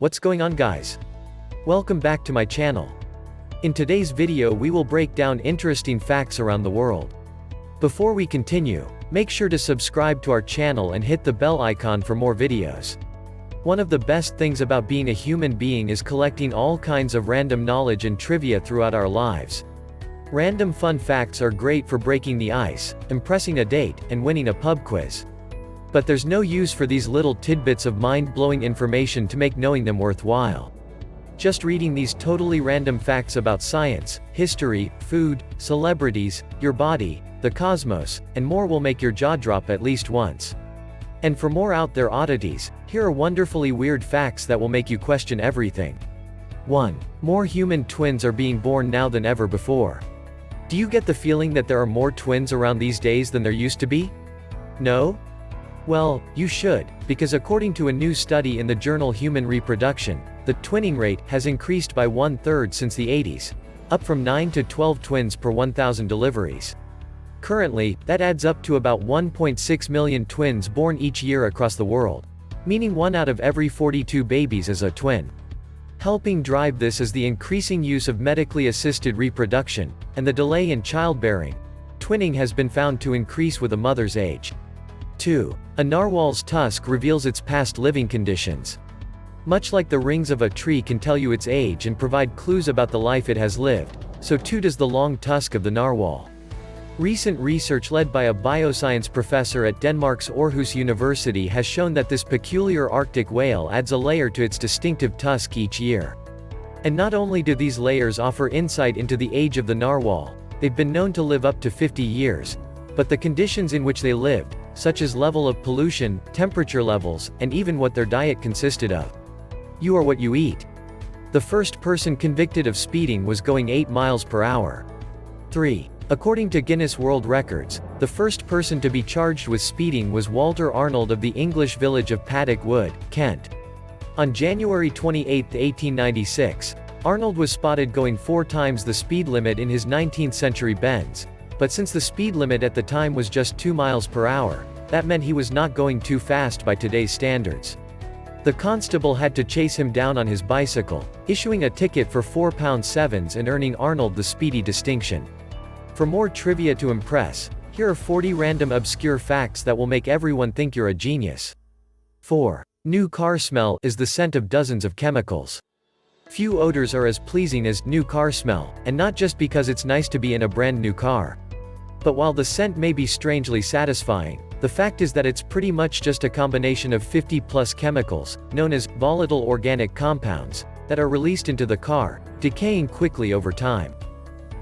What's going on, guys? Welcome back to my channel. In today's video we will break down interesting facts around the world. Before we continue, make sure to subscribe to our channel and hit the bell icon for more videos. One of the best things about being a human being is collecting all kinds of random knowledge and trivia throughout our lives. Random fun facts are great for breaking the ice, impressing a date, and winning a pub quiz. But there's no use for these little tidbits of mind-blowing information to make knowing them worthwhile. Just reading these totally random facts about science, history, food, celebrities, your body, the cosmos, and more will make your jaw drop at least once. And for more out there oddities, here are wonderfully weird facts that will make you question everything. 1. More human twins are being born now than ever before. Do you get the feeling that there are more twins around these days than there used to be? No? Well, you should, because according to a new study in the journal Human Reproduction, the twinning rate has increased by 1/3 since the 80s, up from 9 to 12 twins per 1,000 deliveries. Currently, that adds up to about 1.6 million twins born each year across the world, meaning 1 out of every 42 babies is a twin. Helping drive this is the increasing use of medically assisted reproduction, and the delay in childbearing. Twinning has been found to increase with a mother's age. 2. A narwhal's tusk reveals its past living conditions. Much like the rings of a tree can tell you its age and provide clues about the life it has lived, so too does the long tusk of the narwhal. Recent research led by a bioscience professor at Denmark's Aarhus University has shown that this peculiar Arctic whale adds a layer to its distinctive tusk each year. And not only do these layers offer insight into the age of the narwhal, they've been known to live up to 50 years, but the conditions in which they lived, such as level of pollution, temperature levels, and even what their diet consisted of. You are what you eat. The first person convicted of speeding was going 8 miles per hour. 3. According to Guinness World Records, the first person to be charged with speeding was Walter Arnold of the English village of Paddock Wood, Kent. On January 28, 1896, Arnold was spotted going 4 times the speed limit in his 19th-century Benz. But since the speed limit at the time was just 2 miles per hour, that meant he was not going too fast by today's standards. The constable had to chase him down on his bicycle, issuing a ticket for £4.7 and earning Arnold the speedy distinction. For more trivia to impress, here are 40 random obscure facts that will make everyone think you're a genius. 4. New car smell is the scent of dozens of chemicals. Few odors are as pleasing as new car smell, and not just because it's nice to be in a brand new car. But while the scent may be strangely satisfying, the fact is that it's pretty much just a combination of 50+ chemicals, known as volatile organic compounds, that are released into the car, decaying quickly over time.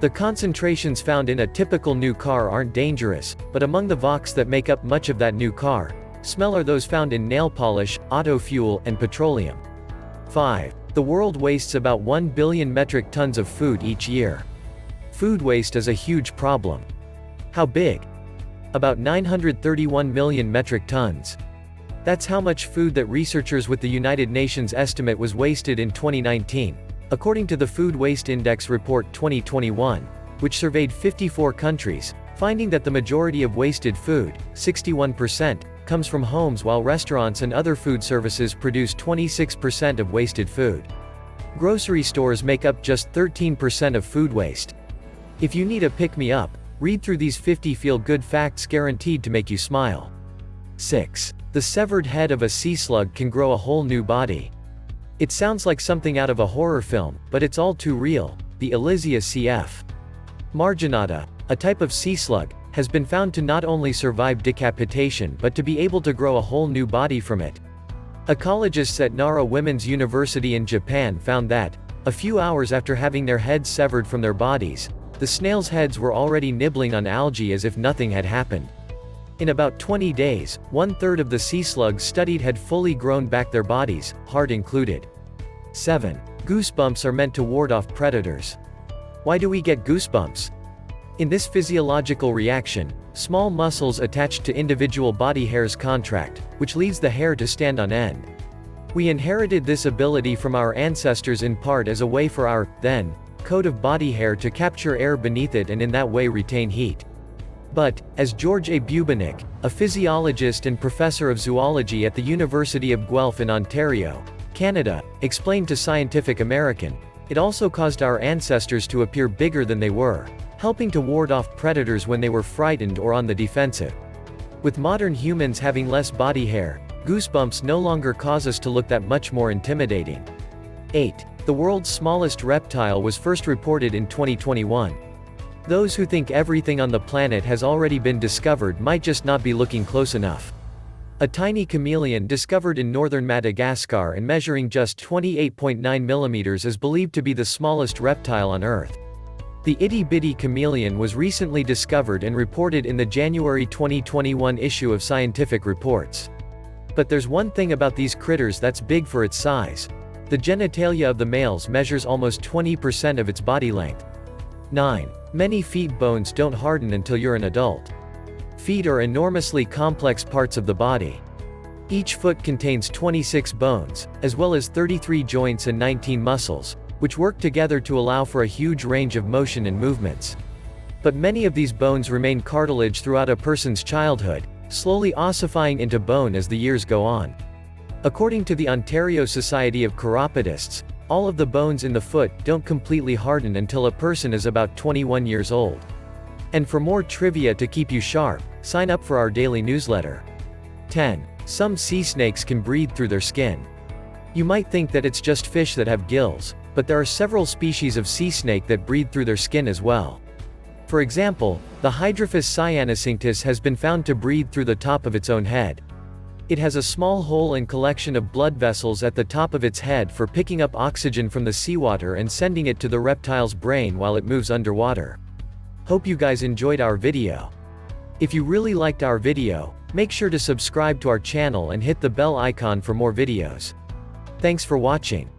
The concentrations found in a typical new car aren't dangerous, but among the vox that make up much of that new car smell are those found in nail polish, auto fuel, and petroleum. 5. The world wastes about 1 billion metric tons of food each year. Food waste is a huge problem. How big? About 931 million metric tons. That's how much food that researchers with the United Nations estimate was wasted in 2019, according to the Food Waste Index Report 2021, which surveyed 54 countries, finding that the majority of wasted food, 61%, comes from homes while restaurants and other food services produce 26% of wasted food. Grocery stores make up just 13% of food waste. If you need a pick-me-up, read through these 50 feel-good facts guaranteed to make you smile. 6. The severed head of a sea slug can grow a whole new body. It sounds like something out of a horror film, but it's all too real. The Elysia cf. marginata, a type of sea slug, has been found to not only survive decapitation but to be able to grow a whole new body from it. Ecologists at Nara Women's University in Japan found that, a few hours after having their heads severed from their bodies, the snails' heads were already nibbling on algae as if nothing had happened. In about 20 days, 1/3 of the sea slugs studied had fully grown back their bodies, heart included. 7. Goosebumps are meant to ward off predators. Why do we get goosebumps? In this physiological reaction, small muscles attached to individual body hairs contract, which leads the hair to stand on end. We inherited this ability from our ancestors in part as a way for our, then, coat of body hair to capture air beneath it and in that way retain heat. But, as George A. Bubenik, a physiologist and professor of zoology at the University of Guelph in Ontario, Canada explained to Scientific American, "It also caused our ancestors to appear bigger than they were, helping to ward off predators when they were frightened or on the defensive. With modern humans having less body hair, goosebumps no longer cause us to look that much more intimidating." 8. The world's smallest reptile was first reported in 2021. Those who think everything on the planet has already been discovered might just not be looking close enough. A tiny chameleon discovered in northern Madagascar and measuring just 28.9 millimeters is believed to be the smallest reptile on Earth. The itty-bitty chameleon was recently discovered and reported in the January 2021 issue of Scientific Reports. But there's one thing about these critters that's big for its size. The genitalia of the males measures almost 20% of its body length. 9. Many feet bones don't harden until you're an adult. Feet are enormously complex parts of the body. Each foot contains 26 bones, as well as 33 joints and 19 muscles, which work together to allow for a huge range of motion and movements. But many of these bones remain cartilage throughout a person's childhood, slowly ossifying into bone as the years go on. According to the Ontario Society of Chiropodists, all of the bones in the foot don't completely harden until a person is about 21 years old. And for more trivia to keep you sharp, sign up for our daily newsletter. 10. Some sea snakes can breathe through their skin. You might think that it's just fish that have gills, but there are several species of sea snake that breathe through their skin as well. For example, the Hydrophis cyanocinctus has been found to breathe through the top of its own head. It has a small hole and collection of blood vessels at the top of its head for picking up oxygen from the seawater and sending it to the reptile's brain while it moves underwater. Hope you guys enjoyed our video. If you really liked our video, make sure to subscribe to our channel and hit the bell icon for more videos. Thanks for watching.